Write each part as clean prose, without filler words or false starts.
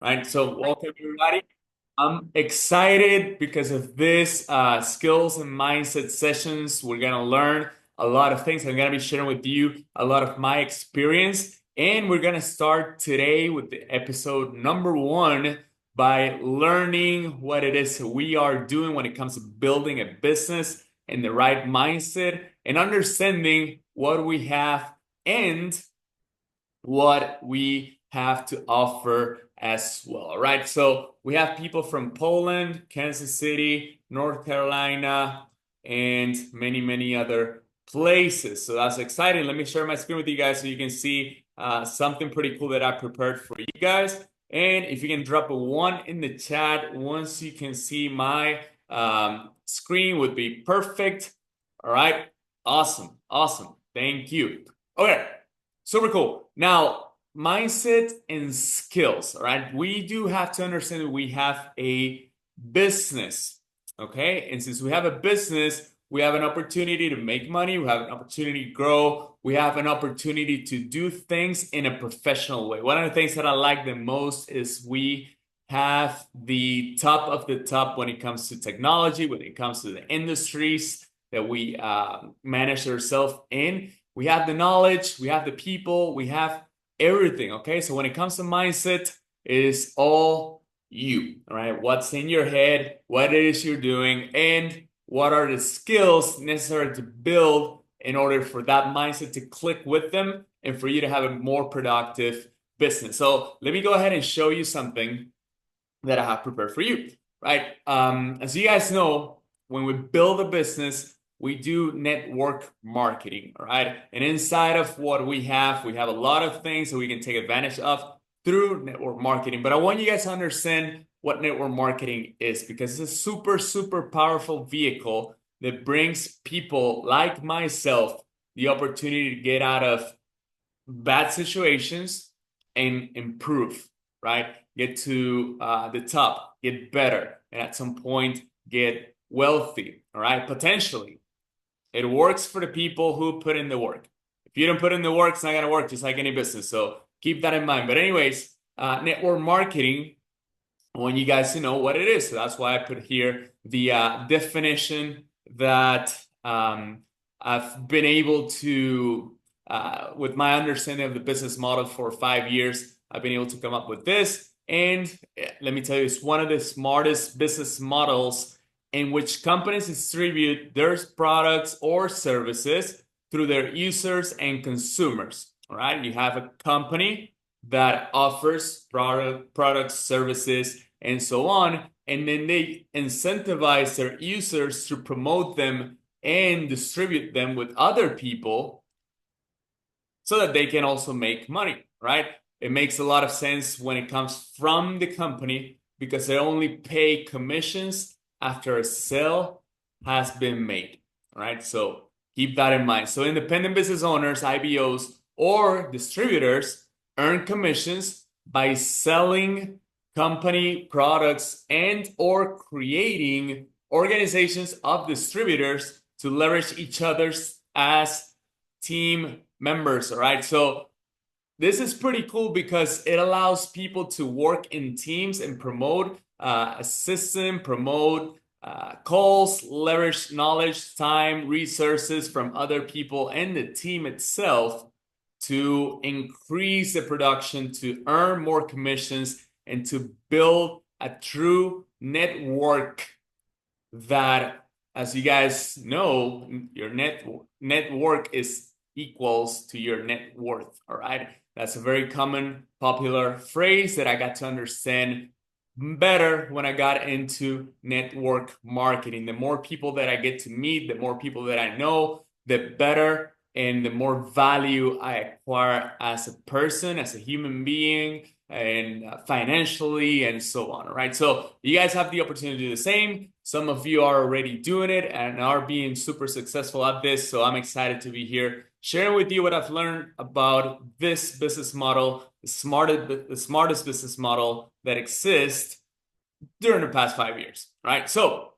right? So welcome everybody. I'm excited because of this skills and mindset sessions. We're gonna learn a lot of things. I'm gonna be sharing with you a lot of my experience, and we're gonna start today with the episode number one by learning what it is we are doing when it comes to building a business and the right mindset and understanding what we have and what we have to offer as well. All right. So we have people from Poland, Kansas City, North Carolina, and many, many other places. So that's exciting. Let me share my screen with you guys so you can see something pretty cool that I prepared for you guys. And if you can drop a one in the chat once you can see my screen would be perfect. All right. Awesome. Awesome. Thank you. Okay. Super cool. Now, mindset and skills, all right? We do have to understand that we have a business, okay? And since we have a business, we have an opportunity to make money, we have an opportunity to grow, we have an opportunity to do things in a professional way. One of the things that I like the most is we have the top of the top when it comes to technology, when it comes to the industries that we manage ourselves in. We have the knowledge, we have the people, we have everything. Okay. So when it comes to mindset, it is all you. All right. What's in your head, what it is you're doing, and what are the skills necessary to build in order for that mindset to click with them and for you to have a more productive business. So let me go ahead and show you something that I have prepared for you. Right. As you guys know, when we build a business, we do network marketing, all right? And inside of what we have a lot of things that we can take advantage of through network marketing. But I want you guys to understand what network marketing is because it's a super, super powerful vehicle that brings people like myself the opportunity to get out of bad situations and improve, right? Get to the top, get better, and at some point get wealthy, all right? Potentially. It works for the people who put in the work. If you don't put in the work, it's not going to work, just like any business. So keep that in mind. But anyways, network marketing, I want you guys to know what it is. So that's why I put here the definition that I've been able to, with my understanding of the business model for 5 years, I've been able to come up with this. And let me tell you, it's one of the smartest business models in which companies distribute their products or services through their users and consumers. All right, you have a company that offers products, services, and so on, and then they incentivize their users to promote them and distribute them with other people so that they can also make money, right? It makes a lot of sense when it comes from the company because they only pay commissions after a sale has been made, right? So keep that in mind. So independent business owners, IBOs, or distributors earn commissions by selling company products and or creating organizations of distributors to leverage each other's as team members. All right. So this is pretty cool because it allows people to work in teams and promote a system, promote calls, leverage knowledge, time, resources from other people and the team itself to increase the production, to earn more commissions, and to build a true network that, as you guys know, your network is equals to your net worth. All right. That's a very common, popular phrase that I got to understand better when I got into network marketing. The more people that I get to meet, the more people that I know, the better and the more value I acquire as a person, as a human being, and financially, and so on. All right. So you guys have the opportunity to do the same. Some of you are already doing it and are being super successful at this. So I'm excited to be here sharing with you what I've learned about this business model, the smartest business model that exists during the past 5 years. All right. So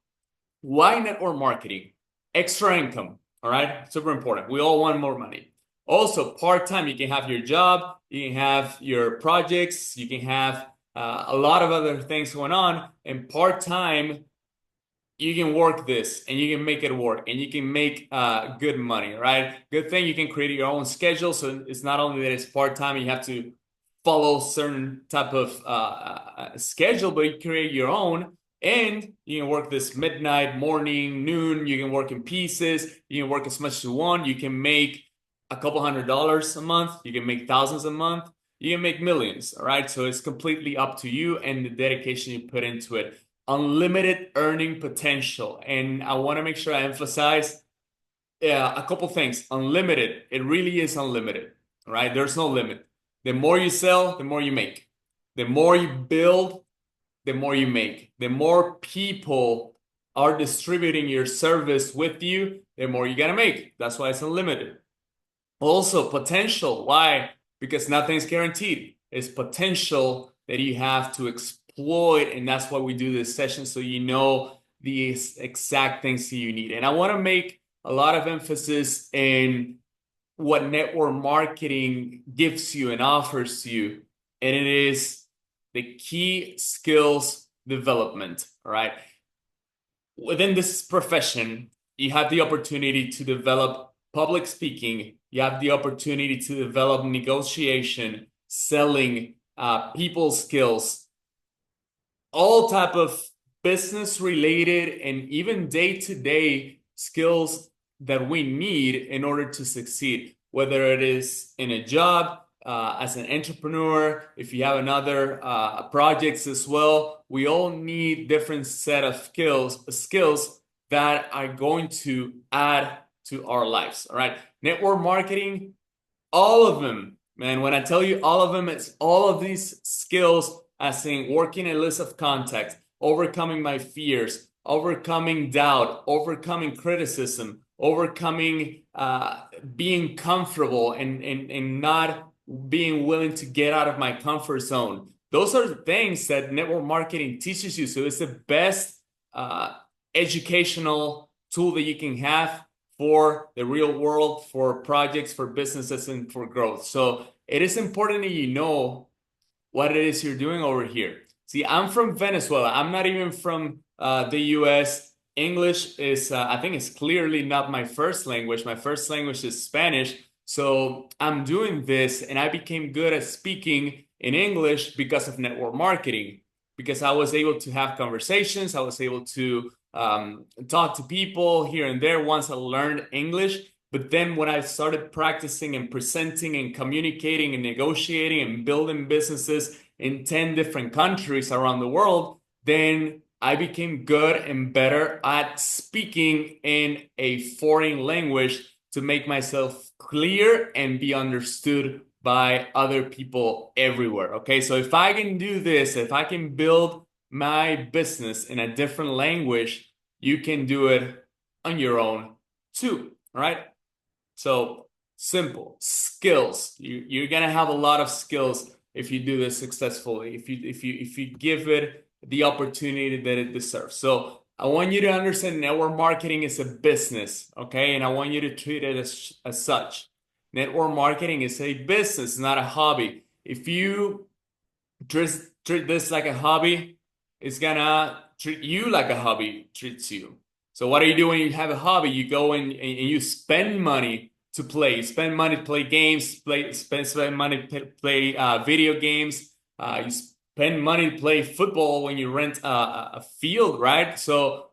why network marketing? Extra income. All right. Super important. We all want more money. Also, part time, you can have your job, you can have your projects, you can have a lot of other things going on, and part-time you can work this and you can make it work and you can make good money, right? Good thing you can create your own schedule. So it's not only that it's part-time, you have to follow certain type of schedule, but you create your own and you can work this midnight, morning, noon. You can work in pieces. You can work as much as you want. You can make a couple $100s a month. You can make thousands a month. You can make millions, all right? So it's completely up to you and the dedication you put into it. Unlimited earning potential. And I want to make sure I emphasize a couple things. Unlimited, it really is unlimited, right? There's no limit. The more you sell, the more you make. The more you build, the more you make. The more people are distributing your service with you, the more you gotta make. That's why it's unlimited. Also, potential. Why? Because nothing's guaranteed. It's potential that you have to exploit, and that's why we do this session so you know the exact things that you need. And I want to make a lot of emphasis in what network marketing gives you and offers you, and it is the key skills development, all right? Within this profession, you have the opportunity to develop public speaking. You have the opportunity to develop negotiation, selling, people skills, all type of business related and even day-to-day skills that we need in order to succeed, whether it is in a job, as an entrepreneur, if you have another projects as well. We all need different set of skills that are going to add to our lives. All right. Network marketing, all of them, man. When I tell you all of them, it's all of these skills, as in working a list of contacts, overcoming my fears, overcoming doubt, overcoming criticism, overcoming being comfortable and not being willing to get out of my comfort zone. Those are the things that network marketing teaches you. So it's the best educational tool that you can have for the real world, for projects, for businesses, and for growth. So it is important that you know what it is you're doing over here. See, I'm from Venezuela. I'm not even from the US. English is, I think, it's clearly not my first language. My first language is Spanish. So I'm doing this, and I became good at speaking in English because of network marketing, because I was able to have conversations. I was able to talk to people here and there once I learned English. But then when I started practicing and presenting and communicating and negotiating and building businesses in 10 different countries around the world, then I became good and better at speaking in a foreign language to make myself clear and be understood by other people everywhere. Okay, so if I can do this, if I can build my business in a different language, you can do it on your own too. All right. So simple skills. You're gonna have a lot of skills if you do this successfully. If you give it the opportunity that it deserves. So I want you to understand network marketing is a business, okay? And I want you to treat it as such. Network marketing is a business, not a hobby. If you treat this like a hobby, it's gonna treat you like a hobby treats you. So what do you do when you have a hobby? You go and you spend money to play. You spend money to play games, spend money to play video games. You spend money to play football when you rent a field, right? So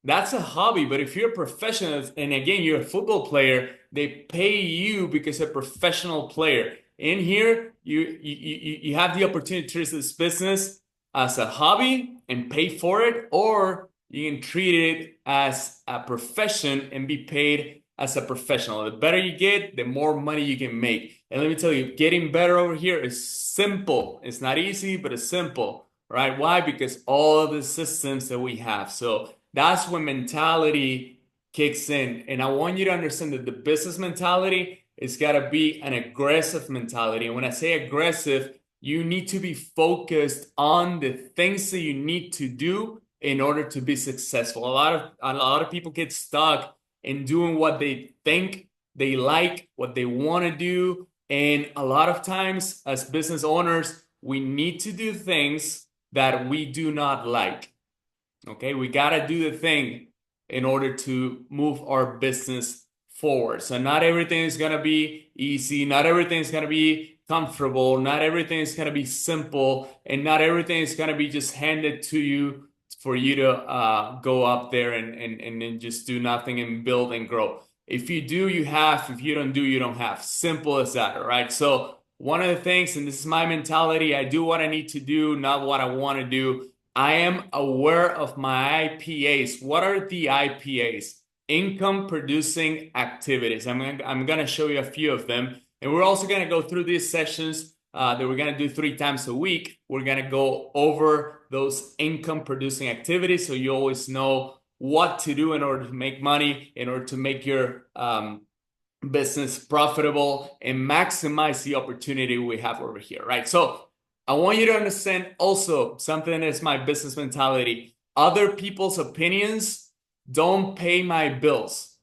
that's a hobby. But if you're a professional, and again, you're a football player, they pay you because you're a professional player. In here, you have the opportunity to treat this business as a hobby and pay for it, or you can treat it as a profession and be paid as a professional. The better you get, the more money you can make. And let me tell you, getting better over here is simple. It's not easy, but it's simple, right? Why? Because all of the systems that we have. So that's when mentality kicks in. And I want you to understand that the business mentality is got to be an aggressive mentality. And when I say aggressive, you need to be focused on the things that you need to do in order to be successful. A lot of people get stuck in doing what they think they like, what they want to do. And a lot of times as business owners, we need to do things that we do not like. Okay, we gotta do the thing in order to move our business forward. So not everything is gonna be easy, not everything is gonna be comfortable, not everything is gonna be simple, and not everything is gonna be just handed to you for you to go up there and then just do nothing and build and grow. If you do, you have. If you don't do, you don't have. Simple as that, all right? So one of the things, and this is my mentality, I do what I need to do, not what I want to do. I am aware of my IPAs. What are the IPAs? Income producing activities. I'm gonna show you a few of them. And we're also gonna go through these sessions that we're gonna do 3 times a week. We're gonna go over those income producing activities so you always know what to do in order to make money, in order to make your business profitable and maximize the opportunity we have over here, right? So I want you to understand also something that is my business mentality. Other people's opinions don't pay my bills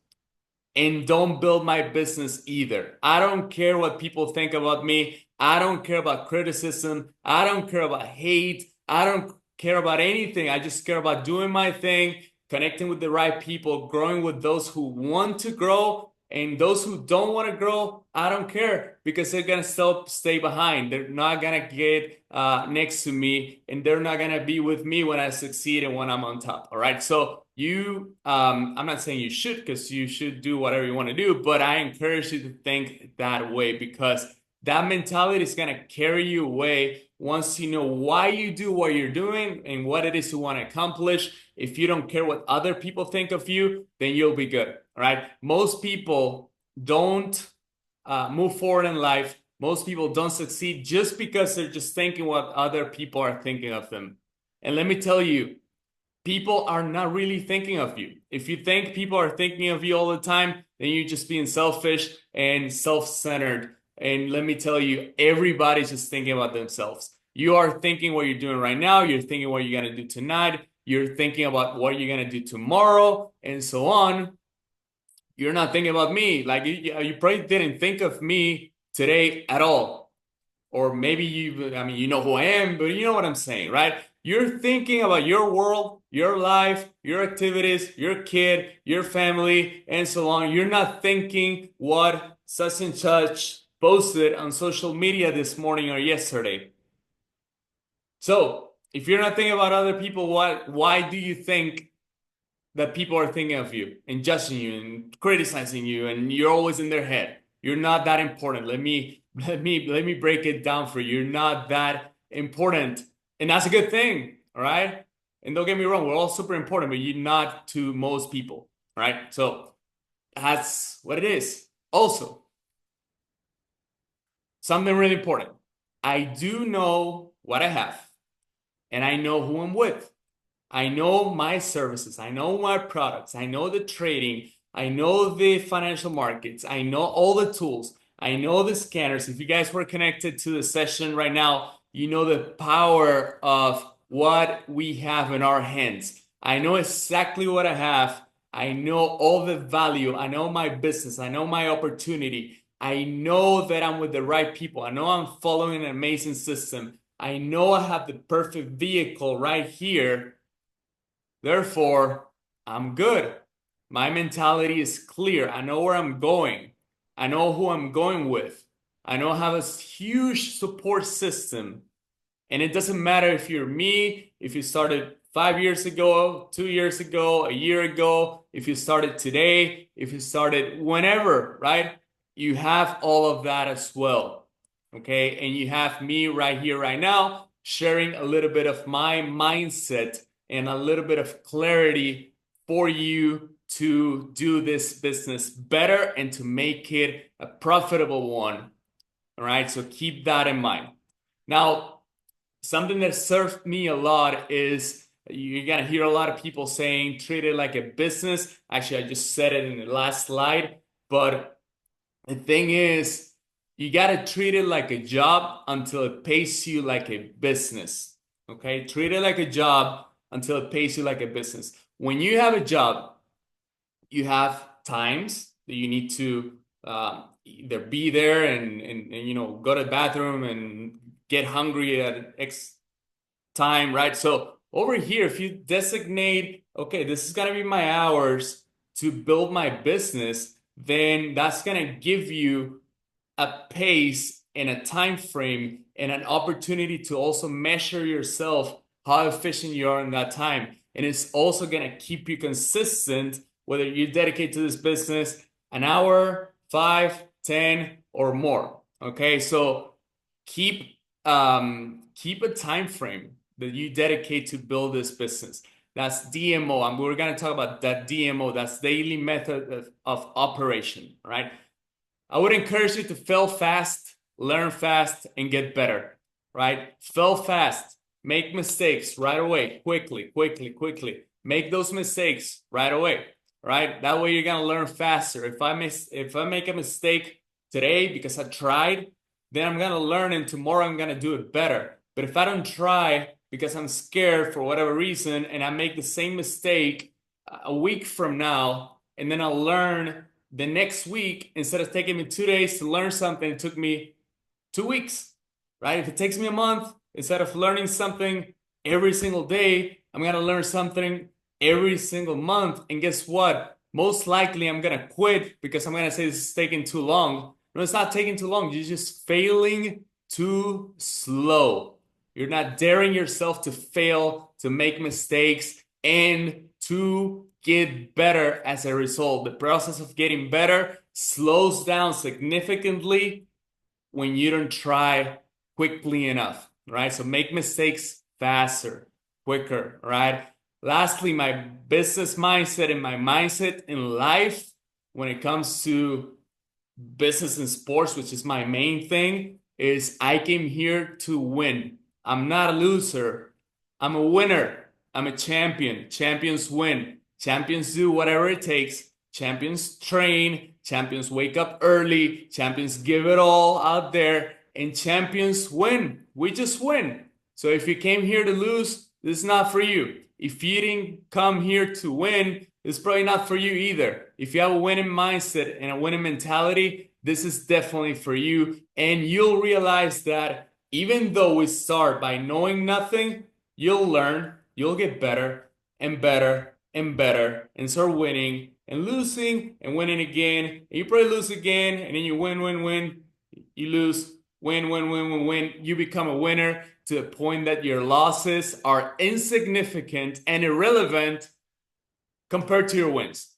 and don't build my business either. I don't care what people think about me. I don't care about criticism. I don't care about hate. I don't care about anything. I just care about doing my thing, connecting with the right people, growing with those who want to grow, and those who don't want to grow, I don't care because they're gonna still stay behind. They're not gonna get next to me, and they're not gonna be with me when I succeed and when I'm on top. All right. So I'm not saying you should, because you should do whatever you want to do, but I encourage you to think that way because that mentality is gonna carry you away once you know why you do what you're doing and what it is you want to accomplish. If you don't care what other people think of you, then you'll be good. All right. Most people don't move forward in life. Most people don't succeed just because they're just thinking what other people are thinking of them. And let me tell you, people are not really thinking of you. If you think people are thinking of you all the time, then you're just being selfish and self-centered. And let me tell you, everybody's just thinking about themselves. You are thinking what you're doing right now. You're thinking what you're going to do tonight. You're thinking about what you're going to do tomorrow and so on. You're not thinking about me. Like you probably didn't think of me today at all. Or maybe I mean, you know who I am, but you know what I'm saying, right? You're thinking about your world, your life, your activities, your kid, your family, and so on. You're not thinking what such and such posted on social media this morning or yesterday. So if you're not thinking about other people, why do you think that people are thinking of you and judging you and criticizing you and you're always in their head? You're not that important. Let me break it down for you. You're not that important. And that's a good thing, all right? And don't get me wrong, we're all super important, but you're not to most people, right? So that's what it is. Also, something really important. I do know what I have, and I know who I'm with. I know my services, I know my products, I know the trading, I know the financial markets, I know all the tools, I know the scanners. If you guys were connected to the session right now, you know the power of what we have in our hands. I know exactly what I have. I know all the value. I know my business. I know my opportunity. I know that I'm with the right people. I know I'm following an amazing system. I know I have the perfect vehicle right here. Therefore, I'm good. My mentality is clear. I know where I'm going. I know who I'm going with. I know I have a huge support system. And it doesn't matter if you're me, if you started 5 years ago, 2 years ago, a year ago, if you started today, if you started whenever, right? You have all of that as well. Okay. And you have me right here, right now, sharing a little bit of my mindset and a little bit of clarity for you to do this business better and to make it a profitable one. All right. So keep that in mind. Now, something that served me a lot is you're gonna hear a lot of people saying treat it like a business. Actually, I just said it in the last slide, but the thing is, you gotta treat it like a job until it pays you like a business. Okay, treat it like a job until it pays you like a business. When you have a job, you have times that you need to either be there and go to the bathroom and get hungry at X time, right? So over here, if you designate, okay, this is gonna be my hours to build my business, then that's gonna give you a pace and a time frame and an opportunity to also measure yourself how efficient you are in that time. And it's also going to keep you consistent whether you dedicate to this business an hour, 5, 10, or more. Okay, so keep keep a time frame that you dedicate to build this business. That's DMO. And we're going to talk about that DMO. That's daily method of operation, right? I would encourage you to fail fast, learn fast, and get better, right? Fail fast, make mistakes right away, quickly, quickly, quickly. Make those mistakes right away, right? That way you're gonna learn faster. If I make a mistake today because I tried, then I'm gonna learn and tomorrow I'm gonna do it better. But if I don't try because I'm scared for whatever reason and I make the same mistake a week from now, and then I'll learn the next week, instead of taking me 2 days to learn something, it took me 2 weeks, right? If it takes me a month, instead of learning something every single day, I'm going to learn something every single month. And guess what? Most likely I'm going to quit because I'm going to say this is taking too long. No, it's not taking too long. You're just failing too slow. You're not daring yourself to fail, to make mistakes, and to get better as a result. The process of getting better slows down significantly when you don't try quickly enough, right? So make mistakes faster, quicker, right? Lastly, my business mindset and my mindset in life when it comes to business and sports, which is my main thing, is I came here to win. I'm not a loser. I'm a winner. I'm a champion. Champions win. Champions do whatever it takes. Champions train. Champions wake up early. Champions give it all out there. And champions win. We just win. So if you came here to lose, this is not for you. If you didn't come here to win, it's probably not for you either. If you have a winning mindset and a winning mentality, this is definitely for you. And you'll realize that even though we start by knowing nothing, you'll learn, you'll get better and better and better and start winning and losing and winning again. And you probably lose again and then you win, win, win. You lose, win, win, win, win, win. You become a winner to the point that your losses are insignificant and irrelevant compared to your wins,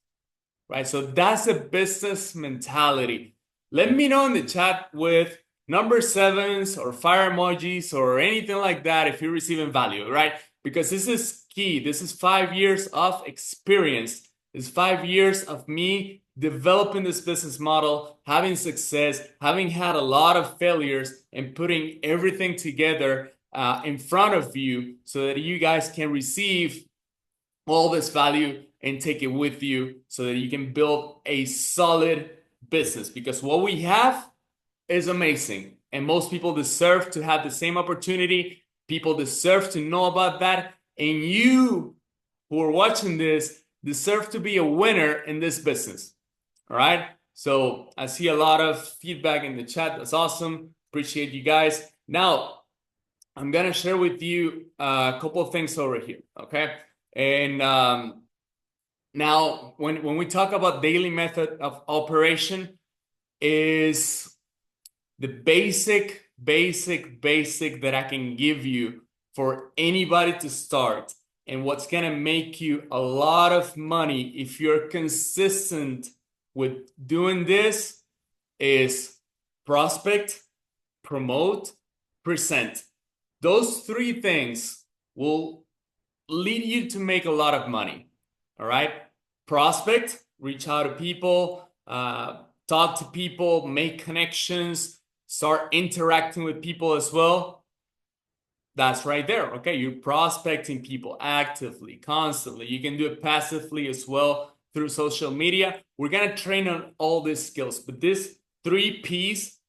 right? So that's a business mentality. Let me know in the chat with number sevens or fire emojis or anything like that if you're receiving value, right? Because this is key. This is 5 years of experience. It's 5 years of me developing this business model, having success, having had a lot of failures, and putting everything together in front of you so that you guys can receive all this value and take it with you so that you can build a solid business, because what we have is amazing and most people deserve to have the same opportunity. People deserve to know about that, and you who are watching this deserve to be a winner in this business. All right, so I see a lot of feedback in the chat. That's awesome. Appreciate you guys. Now I'm gonna share with you a couple of things over here, okay? And now when we talk about daily method of operation, is the basic that I can give you for anybody to start, and what's gonna make you a lot of money if you're consistent with doing this, is prospect, promote, present. Those three things will lead you to make a lot of money. All right, prospect, reach out to people, talk to people, make connections, start interacting with people as well. That's right there. Okay, you're prospecting people actively, constantly. You can do it passively as well through social media. We're gonna train on all these skills, but this 3 P's,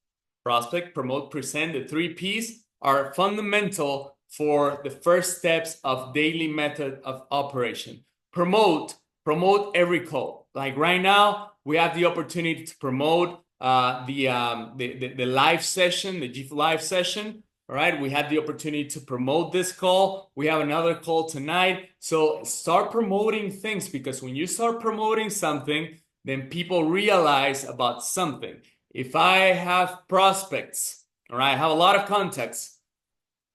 prospect, promote, present, the 3 P's are fundamental for the first steps of daily method of operation. Promote every call. Like right now, we have the opportunity to promote the live session, the GIF live session, All right, we had the opportunity to promote this call. We have another call tonight. So start promoting things, because when you start promoting something, then people realize about something. If I have prospects, all right, I have a lot of contacts,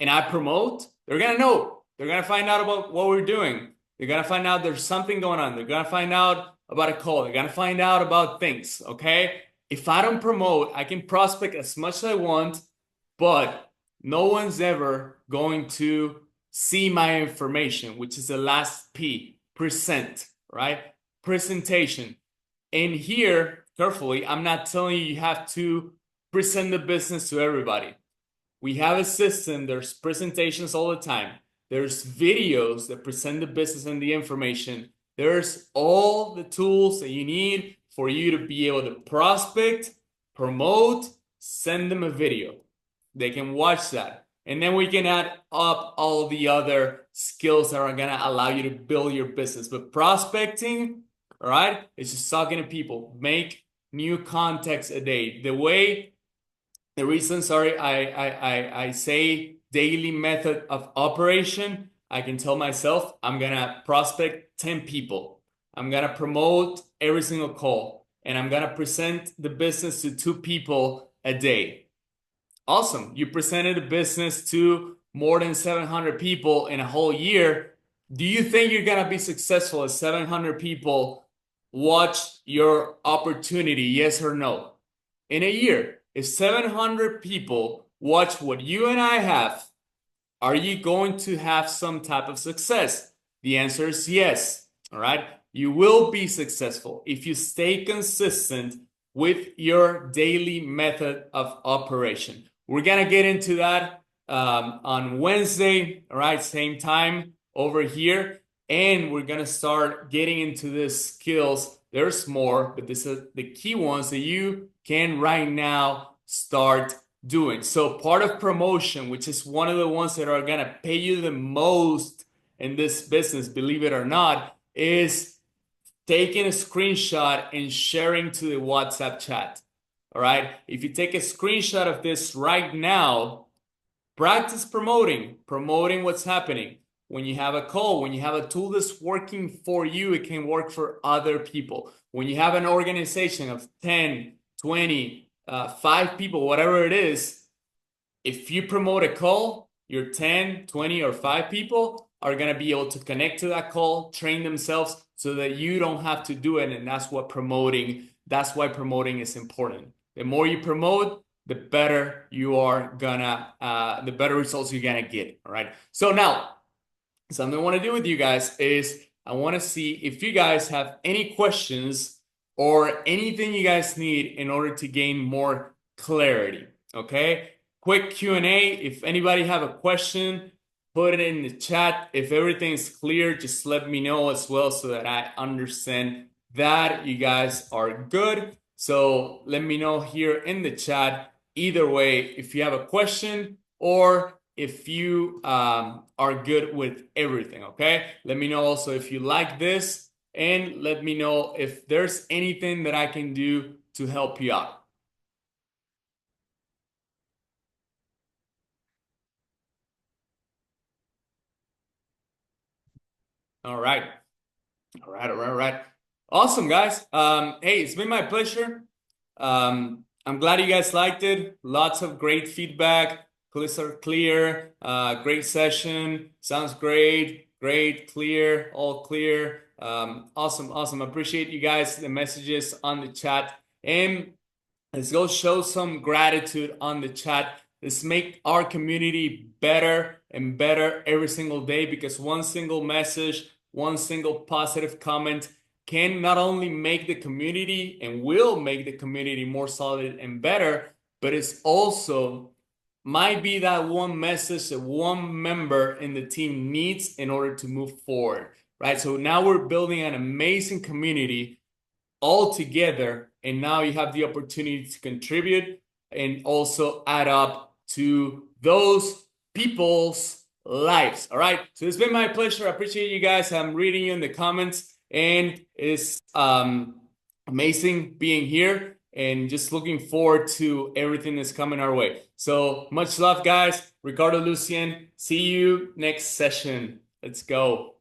and I promote, they're gonna know. They're gonna find out about what we're doing. They're gonna find out there's something going on. They're gonna find out about a call. They're gonna find out about things. Okay. If I don't promote, I can prospect as much as I want, but no one's ever going to see my information, which is the last P, present, right? Presentation. And here, carefully, I'm not telling you you have to present the business to everybody. We have a system, there's presentations all the time. There's videos that present the business and the information. There's all the tools that you need for you to be able to prospect, promote, send them a video. They can watch that. And then we can add up all the other skills that are going to allow you to build your business. But prospecting, all right, it's just talking to people. Make new contacts a day. The reason, sorry, I say daily method of operation, I can tell myself I'm gonna prospect 10 people. I'm gonna promote every single call, and I'm gonna present the business to 2 people a day. Awesome. You presented a business to more than 700 people in a whole year. Do you think you're gonna be successful if 700 people watch your opportunity? Yes or no? In a year, if 700 people watch what you and I have, are you going to have some type of success? The answer is yes. All right. You will be successful if you stay consistent with your daily method of operation. We're going to get into that on Wednesday. All right. Same time over here. And we're going to start getting into these skills. There's more, but this is the key ones that you can right now start doing. So part of promotion, which is one of the ones that are going to pay you the most in this business, believe it or not, is taking a screenshot and sharing to the WhatsApp chat. All right. If you take a screenshot of this right now, practice promoting what's happening. When you have a call, when you have a tool that's working for you, it can work for other people. When you have an organization of 10, 20, 5 people, whatever it is, if you promote a call, your 10, 20, or 5 people are going to be able to connect to that call, train themselves so that you don't have to do it. And that's why promoting is important. The more you promote, the better the better results you're gonna get. All right. So now, something I want to do with you guys is I want to see if you guys have any questions or anything you guys need in order to gain more clarity. Okay. Quick Q&A. If anybody have a question, put it in the chat. If everything's clear, just let me know as well so that I understand that you guys are good. So let me know here in the chat. Either way, if you have a question or if you are good with everything, okay? Let me know also if you like this, and let me know if there's anything that I can do to help you out. All right. All right. Awesome, guys. Hey, it's been my pleasure. I'm glad you guys liked it. Lots of great feedback. Clear. Great session. Sounds great. Great. Clear. All clear. Awesome. Appreciate you guys, the messages on the chat. And let's go show some gratitude on the chat. Let's make our community better and better every single day, because one single message, one single positive comment can not only make the community and will make the community more solid and better, but it's also might be that one message that one member in the team needs in order to move forward, right? So now we're building an amazing community all together, and now you have the opportunity to contribute and also add up to those people's lives. All right. So it's been my pleasure. I appreciate you guys. I'm reading you in the comments, and it's amazing being here and just looking forward to everything that's coming our way. So much love, guys. Ricardo, Lucien, see you next session. Let's go.